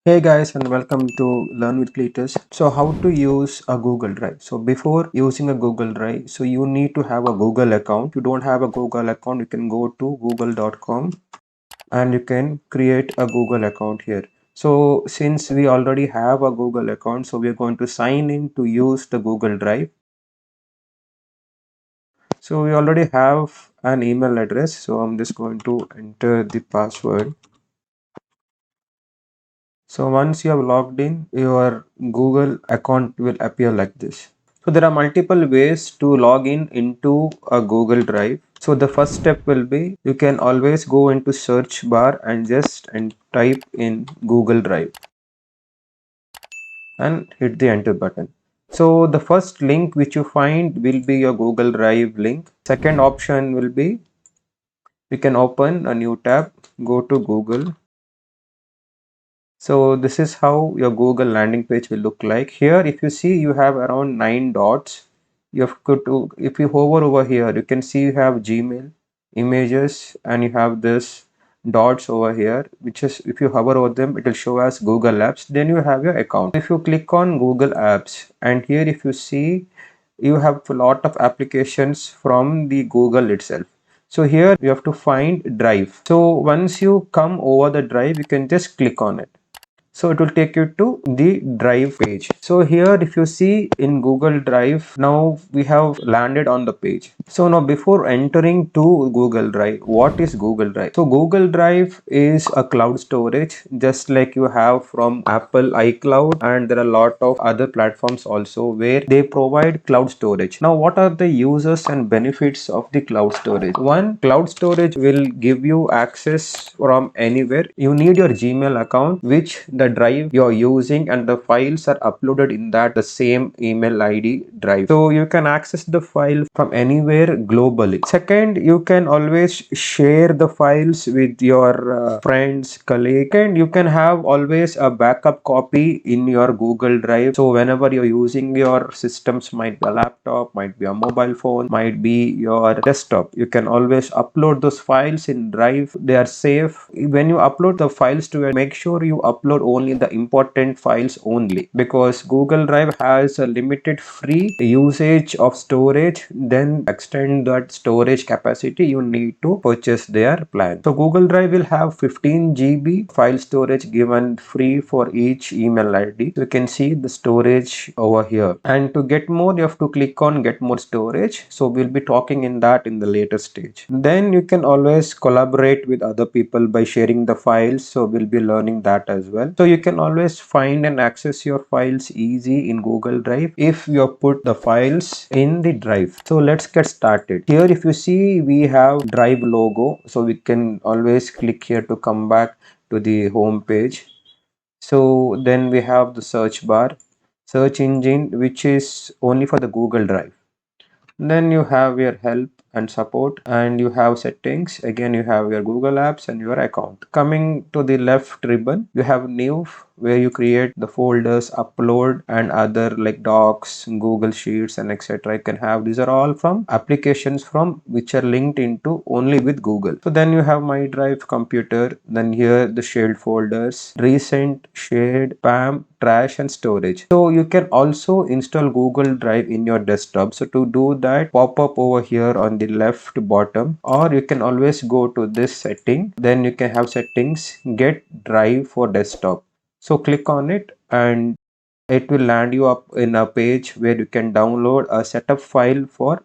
Hey guys, and welcome to Learn with Cletus. So how to use a Google Drive. So before using a Google Drive, so you need to have a Google account. If you don't have a Google account, you can go to google.com and you can create a Google account here. So since we already have a Google account, so we're going to sign in to use the Google Drive. So we already have an email address. So I'm just going to enter the password. So once you have logged in, your Google account will appear like this. So there are multiple ways to log in into a Google Drive. So the first step will be you can always go into search bar and just type in Google Drive and hit the enter button. So the first link which you find will be your Google Drive link. Second option will be you can open a new tab, go to Google. So this is how your Google landing page will look like. Here, if you see, you have around 9 dots. You have to, if you hover over here, you can see you have Gmail, images, and you have this dots over here, which is if you hover over them, it will show as Google Apps. Then you have your account. If you click on Google Apps, and here if you see, you have a lot of applications from the Google itself. So here you have to find Drive. So once you come over the Drive, you can just click on it. So it will take you to the Drive page. So here if you see in Google Drive, now we have landed on the page. So now before entering to Google Drive, what is Google Drive? So Google Drive is a cloud storage just like you have from Apple iCloud, and there are a lot of other platforms also where they provide cloud storage. Now what are the uses and benefits of the cloud storage? One, cloud storage will give you access from anywhere. You need your Gmail account, which the drive you're using, and the files are uploaded in that the same email ID drive. So you can access the file from anywhere globally. Second, you can always share the files with your friends, colleagues, and you can have always a backup copy in your Google Drive. So whenever you're using your systems, might be a laptop, might be a mobile phone, might be your desktop, you can always upload those files in Drive. They are safe. When you upload the files to it, make sure you upload only the important files only, because Google Drive has a limited free usage of storage. Then extend that storage capacity, you need to purchase their plan. So Google Drive will have 15 GB file storage given free for each email ID. You can see the storage over here, and to get more you have to click on get more storage. So we'll be talking in that in the later stage. Then you can always collaborate with other people by sharing the files, so we'll be learning that as well. So you can always find and access your files easy in Google Drive if you have put the files in the Drive. So let's get started. Here if you see, we have Drive logo, so we can always click here to come back to the home page. So then we have the search bar, search engine, which is only for the Google Drive. Then you have your help and support, and you have settings. Again, you have your Google Apps and your account. Coming to the left ribbon, you have new, where you create the folders, upload, and other like docs, Google Sheets, and etc. You can have, these are all from applications from which are linked into only with Google. So then you have My Drive, computer. Then here the shared folders, recent, shared, spam, trash, and storage. So you can also install Google Drive in your desktop. So to do that, pop up over here on the left bottom, or you can always go to this setting. Then you can have settings, get Drive for desktop. So click on it, and it will land you up in a page where you can download a setup file for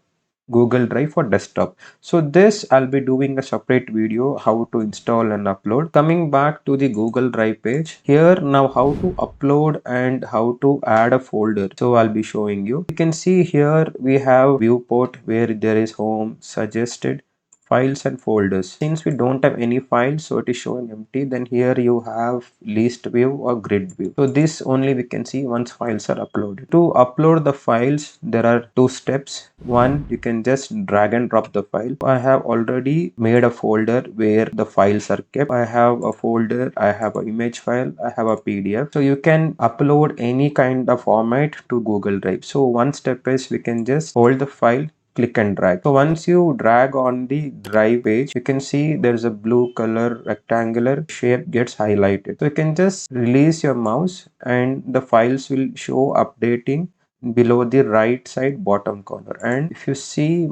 Google Drive for desktop. So this I'll be doing a separate video how to install and upload. Coming back to the Google Drive page, here now how to upload and how to add a folder. So I'll be showing you. You can see here we have viewport where there is home, suggested, files, and folders. Since we don't have any files, so it is showing empty. Then here you have list view or grid view. So this only we can see once files are uploaded. To upload the files, there are two steps. One, you can just drag and drop the file. I have already made a folder where the files are kept. I have a folder, I have an image file, I have a PDF. So you can upload any kind of format to Google Drive. So one step is we can just hold the file, click and drag. So once you drag on the drive page, you can see there's a blue color rectangular shape gets highlighted. So you can just release your mouse and the files will show updating below the right side bottom corner. And if you see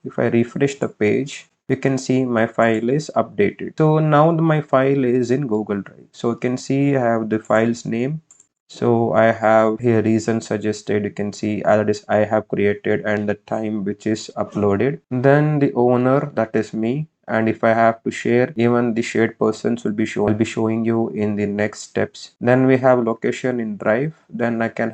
if I refresh the page, you can see my file is updated. So now my file is in Google Drive. So you can see I have the file's name. So I have here reason suggested. You can see that is I have created and the time which is uploaded. Then the owner, that is me. And if I have to share, even the shared persons will be showing you in the next steps. Then we have location in drive. Then I can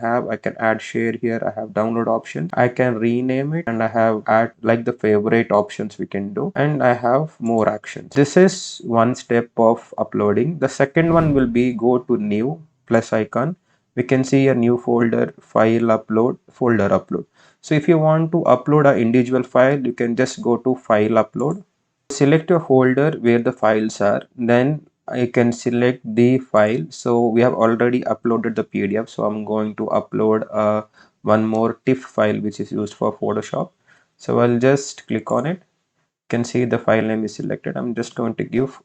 add share here. I have download option. I can rename it and I have add like the favorite options we can do. And I have more actions. This is one step of uploading. The second one will be go to new plus icon. We can see a new folder, file upload, folder upload. So if you want to upload an individual file, you can just go to file upload. Select your folder where the files are. Then I can select the file. So we have already uploaded the PDF. So I'm going to upload one more TIFF file which is used for Photoshop. So I'll just click on it. You can see the file name is selected. I'm just going to give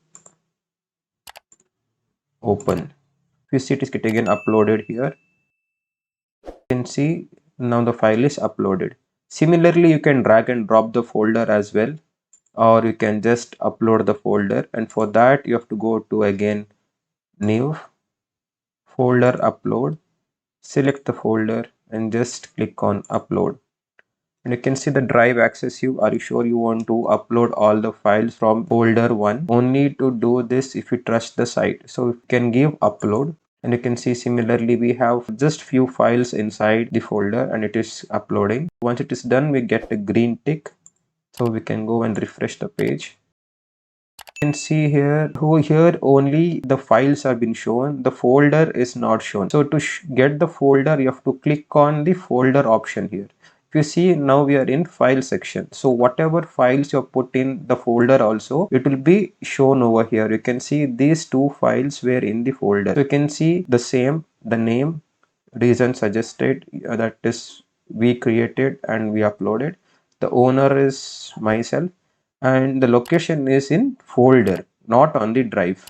open. If you see it is getting again uploaded here. Can see now the file is uploaded. Similarly, you can drag and drop the folder as well, or you can just upload the folder, and for that you have to go to again new folder upload, select the folder and just click on upload. And you can see the drive access you. Are you sure you want to upload all the files from folder 1? Only to do this if you trust the site. So you can give upload. And you can see similarly we have just few files inside the folder and it is uploading. Once it is done, we get a green tick. So we can go and refresh the page. You can see here here only the files have been shown, the folder is not shown. So to get the folder, you have to click on the folder option here. If you see, now we are in file section. So whatever files you have put in the folder also, it will be shown over here. You can see these two files were in the folder. So you can see the same, the name, reason suggested, that is we created and we uploaded. The owner is myself and the location is in folder, not on the drive.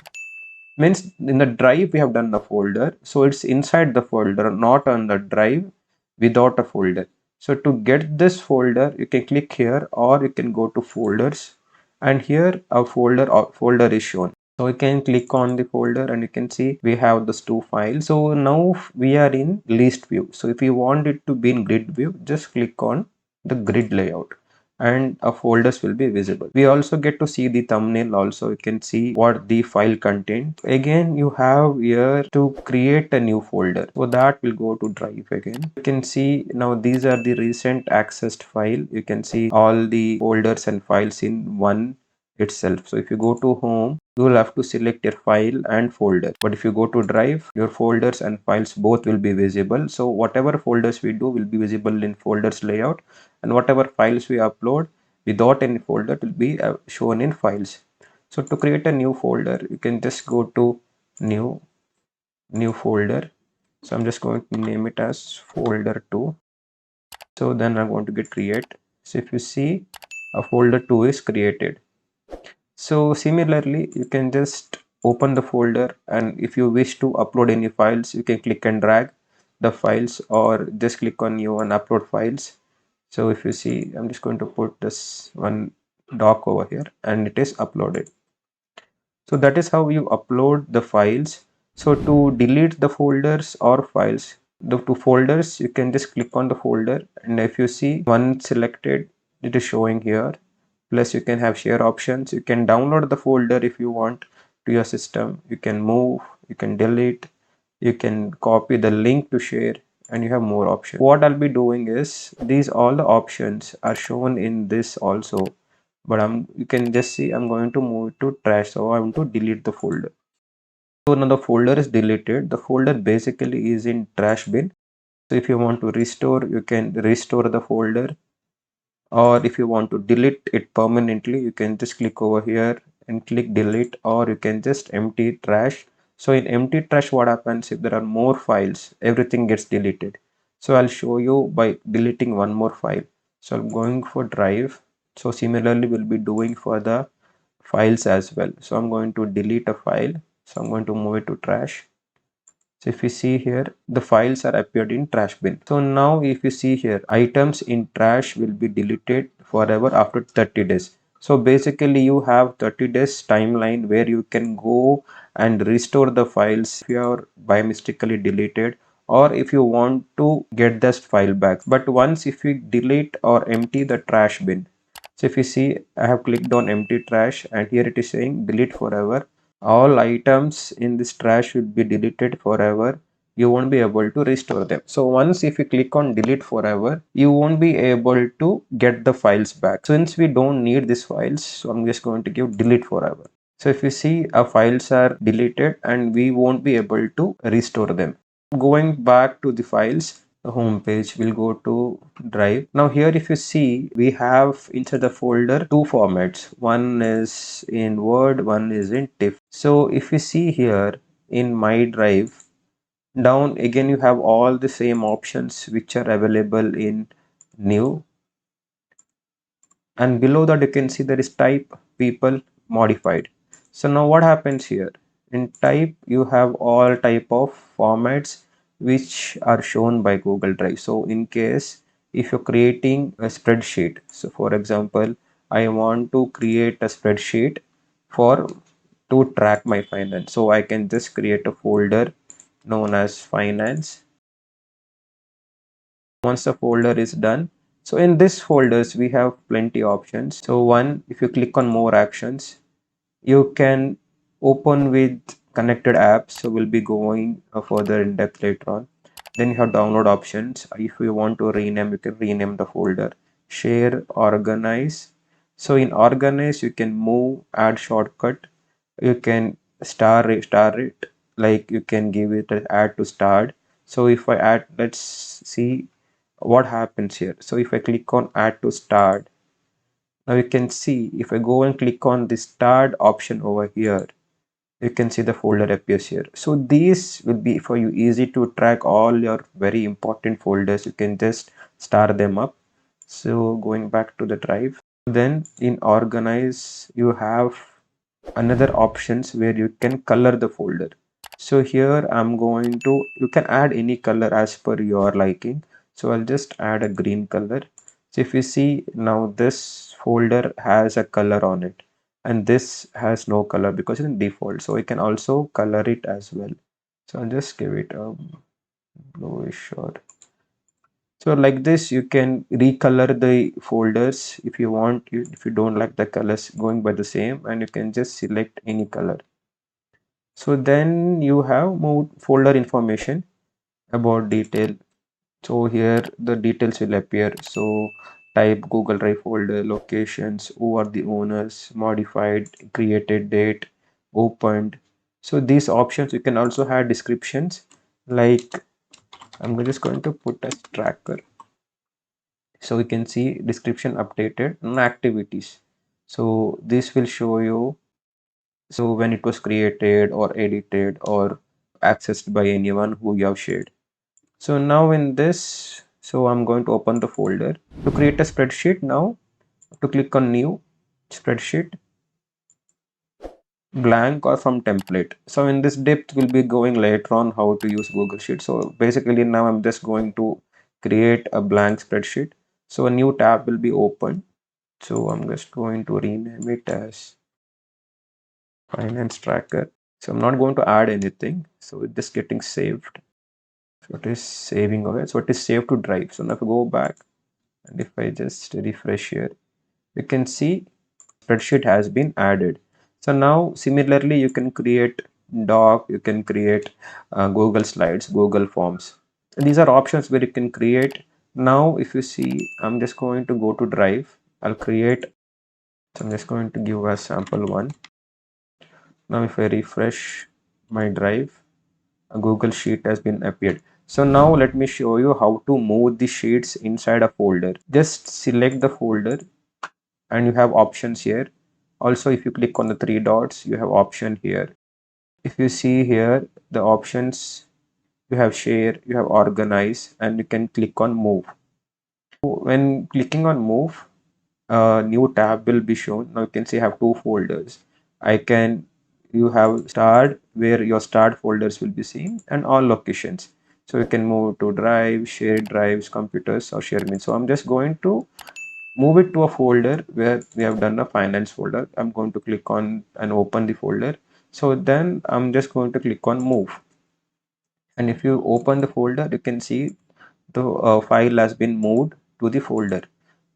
Means in the drive we have done the folder, so it's inside the folder, not on the drive without a folder. So to get this folder, you can click here or you can go to folders, and here a folder is shown. So you can click on the folder and you can see we have these two files. So now we are in list view. So if you want it to be in grid view, just click on the grid layout and a folders will be visible. We also get to see the thumbnail also. You can see what the file contains. Again, you have here to create a new folder. So that will go to drive again. You can see now these are the recent accessed file. You can see all the folders and files in one itself. So if you go to home, you will have to select your file and folder. But if you go to drive, your folders and files both will be visible. So whatever folders we do will be visible in folders layout, and whatever files we upload without any folder will be shown in files. So to create a new folder, you can just go to new folder. So I'm just going to name it as folder 2. So then I'm going to get create. So if you see, a folder 2 is created. So similarly, you can just open the folder, and if you wish to upload any files, you can click and drag the files or just click on new and upload files. So if you see, I'm just going to put this one doc over here and it is uploaded. So that is how you upload the files. So to delete the folders or files, the two folders, you can just click on the folder, and if you see one selected, it is showing here. Plus you can have share options. You can download the folder if you want to your system. You can move, you can delete, you can copy the link to share, and you have more options. What I'll be doing is these all the options are shown in this also, but you can just see I'm going to move it to trash. So I want to delete the folder. So now the folder is deleted. The folder basically is in trash bin. So if you want to restore, you can restore the folder, or if you want to delete it permanently, you can just click over here and click delete, or you can just empty trash. So in empty trash, what happens if there are more files, everything gets deleted. So I'll show you by deleting one more file. So I'm going for drive. So similarly we'll be doing for the files as well. So I'm going to delete a file. So I'm going to move it to trash. So if you see here, the files are appeared in trash bin. So now if you see here, items in trash will be deleted forever after 30 days. So basically you have 30 days timeline where you can go and restore the files if you are by mistakenly deleted, or if you want to get this file back. But once if you delete or empty the trash bin, so if you see, I have clicked on empty trash and here it is saying delete forever. All items in this trash will be deleted forever. You won't be able to restore them. So once if you click on delete forever, you won't be able to get the files back. Since we don't need these files, so I'm just going to give delete forever. So if you see, our files are deleted and we won't be able to restore them. Going back to the files, the home page, will go to drive. Now here if you see, we have inside the folder two formats. One is in Word, one is in TIFF. So if you see here in my drive, down again you have all the same options which are available in new, and below that you can see there is type, people, modified. So now what happens here, in type you have all type of formats which are shown by Google Drive. So in case if you're creating a spreadsheet, so for example I want to create a spreadsheet for to track my finance, so I can just create a folder known as finance. Once the folder is done, so in this folders we have plenty options. So one, if you click on more actions, you can open with connected apps, so we'll be going further in depth later on. Then you have download options. If you want to rename, you can rename the folder. Share, organize. So in organize you can move, add shortcut, you can star it, like you can give it an add to start. So if I add, let's see what happens here. So if I click on add to start, now you can see if I go and click on the start option over here, you can see the folder appears here. So these will be for you easy to track all your very important folders. You can just star them up. So going back to the drive, then in organize you have another options where you can color the folder. So here I'm going to, you can add any color as per your liking. So I'll just add a green color. So if you see now, this folder has a color on it and this has no color because it's default. So we can also color it as well. So I'll just give it a bluish, or so like this you can recolor the folders if you want. If you don't like the colors going by the same, and you can just select any color. So then you have moved folder information about detail. So here the details will appear. So type, Google Drive folder, locations, who are the owners, modified, created date, opened. So these options, you can also have descriptions, like I'm just going to put as tracker. So we can see description updated and activities. So this will show you, so when it was created or edited or accessed by anyone who you have shared. So now in this, so I'm going to open the folder to create a spreadsheet. Now to click on new spreadsheet, blank or from template. So in this depth we'll be going later on how to use Google Sheet. So basically now I'm just going to create a blank spreadsheet. So a new tab will be opened. So I'm just going to rename it as finance tracker. So I'm not going to add anything. So it's just getting saved. So it is saving away. So it is saved to drive. So now if I go back and if I just refresh here, you can see spreadsheet has been added. So now similarly you can create doc, you can create Google Slides, Google Forms. And these are options where you can create. Now if you see, I'm just going to go to drive. I'll create. So I'm just going to give a sample one. Now if I refresh my drive, a Google Sheet has been appeared. So now let me show you how to move the sheets inside a folder. Just select the folder and you have options here. Also, if you click on the three dots, you have option here. If you see here, the options, you have share, you have organize, and you can click on move. When clicking on move, a new tab will be shown. Now you can see I have two folders. I can You have start where your start folders will be seen and all locations. So you can move to drive, shared drives, computers, or share me. So I'm just going to move it to a folder where we have done a finance folder. I'm going to click on and open the folder. So then I'm just going to click on move. And if you open the folder, you can see the file has been moved to the folder.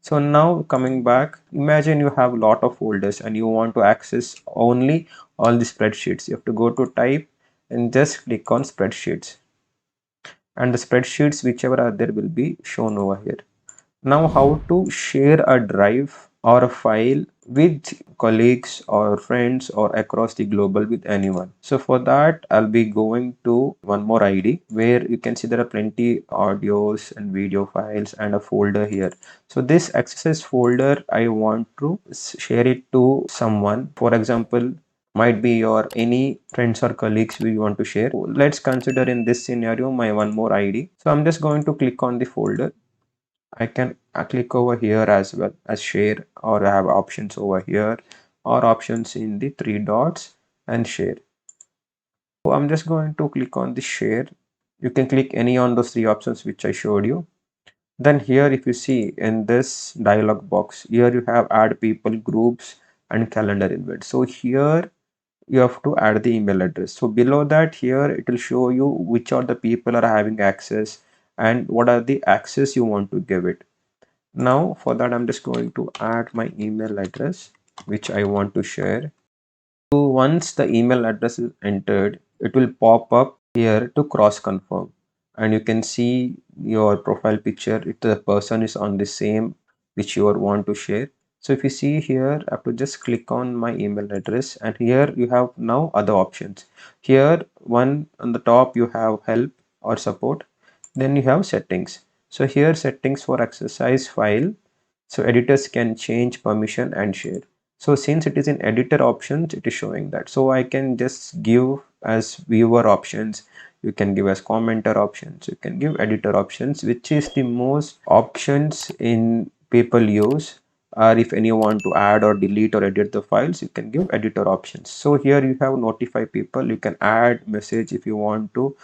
So now coming back, imagine you have a lot of folders and you want to access only all the spreadsheets. You have to go to type and just click on spreadsheets, and the spreadsheets whichever are there will be shown over here. Now how to share a drive or a file with colleagues or friends or across the global with anyone. So for that, I'll be going to one more ID where you can see there are plenty audios and video files and a folder here. So this access folder, I want to share it to someone. For example, might be your any friends or colleagues we want to share. Let's consider in this scenario my one more ID. So I'm just going to click on the folder. I can click over here as well as share, or I have options over here or options in the three dots and share. So I'm just going to click on the share. You can click any on those three options which I showed you. Then here if you see in this dialog box, here you have add people, groups and calendar invite. So here you have to add the email address. So below that here it will show you which are the people are having access and what are the access you want to give it. Now for that I'm just going to add my email address which I want to share. So once the email address is entered, it will pop up here to cross confirm, and you can see your profile picture if the person is on the same which you want to share. So if you see here, I have to just click on my email address, and here you have now other options. Here one on the top you have help or support, then you have settings. So here settings for exercise file, so editors can change permission and share. So since it is in editor options, it is showing that. So I can just give as viewer options, you can give as commenter options, you can give editor options, which is the most options in people use. Or if any want to add or delete or edit the files, you can give editor options. So here you have notify people, you can add message if you want to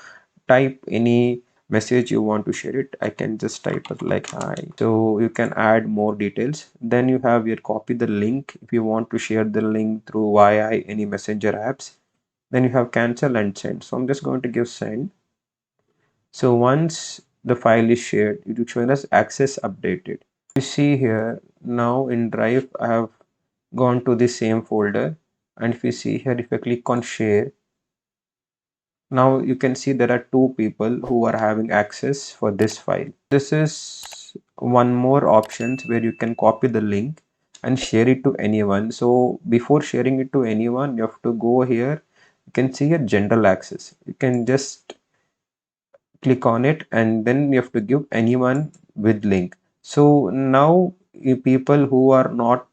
type any message you want to share it. I can just type it like hi, so you can add more details. Then you have here copy the link if you want to share the link through via any messenger apps. Then you have cancel and send. So I'm just going to give send. So once the file is shared, it will show us access updated. You see here now in drive I have gone to the same folder, and if you see here, if I click on share, now you can see there are two people who are having access for this file. This is one more options where you can copy the link and share it to anyone. So before sharing it to anyone, you have to go here. You can see a general access. You can just click on it and then you have to give anyone with link. So now people who are not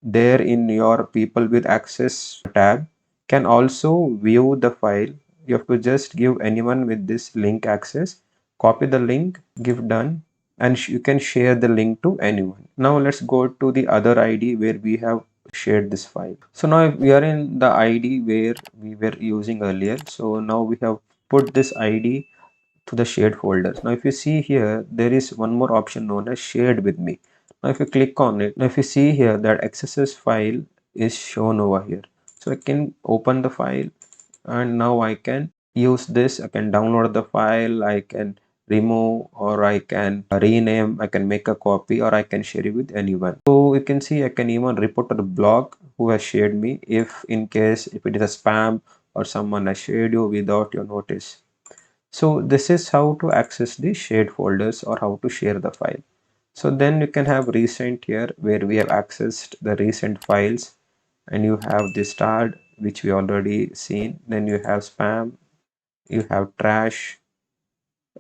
there in your people with access tab can also view the file. You have to just give anyone with this link access, copy the link, give done, and you can share the link to anyone. Now let's go to the other ID where we have shared this file. So now if we are in the ID where we were using earlier, so now we have put this ID to the shared folders. Now if you see here, there is one more option known as shared with me. Now if you click on it, now if you see here that XSS file is shown over here. So I can open the file and now I can use this. I can download the file, I can remove, or I can rename, I can make a copy, or I can share it with anyone. So you can see I can even report to the blog who has shared me if in case if it is a spam or someone has shared you without your notice. So this is how to access the shared folders or how to share the file. So then you can have recent here where we have accessed the recent files, and you have the starred which we already seen. Then you have spam, you have trash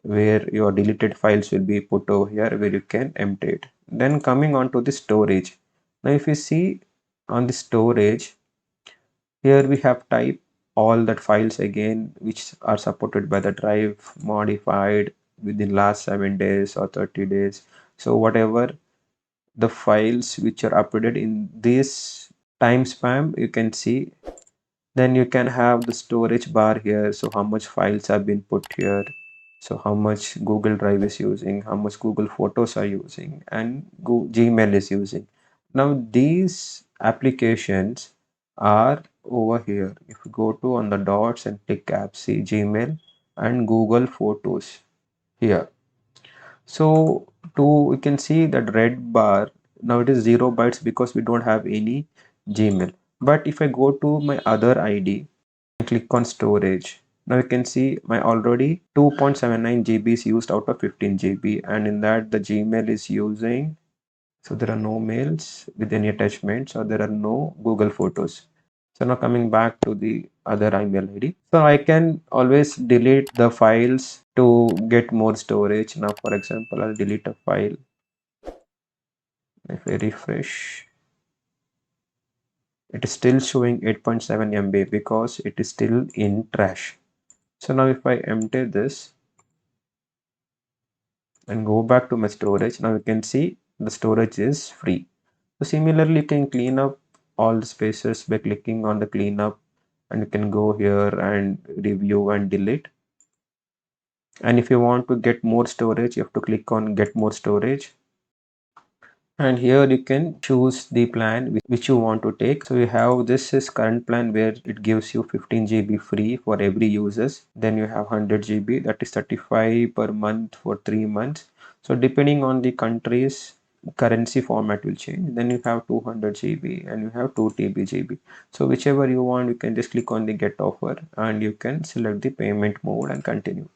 where your deleted files will be put over here where you can empty it. Then coming on to the storage. Now if you see on the storage, here we have type all that files again which are supported by the drive modified within last 7 days or 30 days. So whatever the files which are uploaded in this time span, you can see. Then you can have the storage bar here, so how much files have been put here, so how much Google Drive is using, how much Google Photos are using, and Gmail is using. Now these applications are over here. If you go to on the dots and click app, see Gmail and Google Photos here. So you can see that red bar, now it is 0 bytes because we don't have any Gmail. But if I go to my other ID, click on storage. Now you can see my already 2.79 GB is used out of 15 GB, and in that the Gmail is using, so there are no mails with any attachments, or there are no Google Photos. So now coming back to the other email ID. So I can always delete the files to get more storage. Now for example, I'll delete a file. If I refresh, it is still showing 8.7 MB because it is still in trash. So now if I empty this and go back to my storage, now you can see the storage is free. So similarly, you can clean up all the spaces by clicking on the cleanup, and you can go here and review and delete. And if you want to get more storage, you have to click on get more storage. And here you can choose the plan which you want to take. So you have, this is current plan where it gives you 15 GB free for every users. Then you have 100 GB, that is 35 per month for 3 months. So depending on the countries, currency format will change. Then you have 200 GB and you have 2 TB GB. So whichever you want, you can just click on the get offer and you can select the payment mode and continue.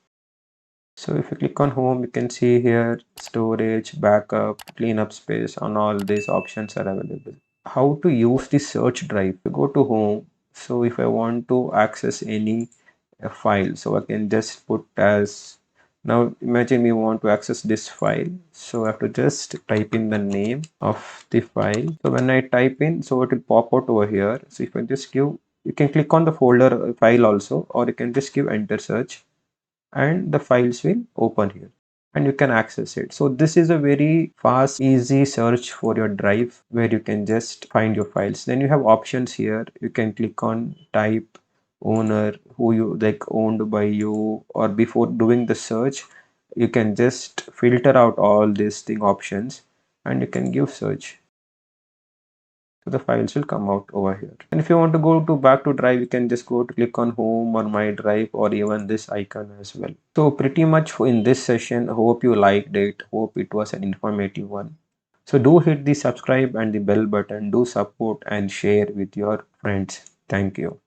So if you click on home, you can see here storage, backup, cleanup space, and all these options are available. How to use the search drive? You go to home. So if I want to access any file, so I can just put as, now imagine we want to access this file. So I have to just type in the name of the file. So when I type in, so it will pop out over here. So if I just give, you can click on the folder file also, or you can just give enter search, and the files will open here and you can access it. So this is a very fast, easy search for your drive where you can just find your files. Then you have options here. You can click on type, owner, who you like, owned by you, or before doing the search, you can just filter out all these thing options and you can give search. So the files will come out over here. And if you want to go to back to drive, you can just go to click on home or my drive or even this icon as well. So pretty much in this session, hope you liked it. Hope it was an informative one. So do hit the subscribe and the bell button. Do support and share with your friends. Thank you.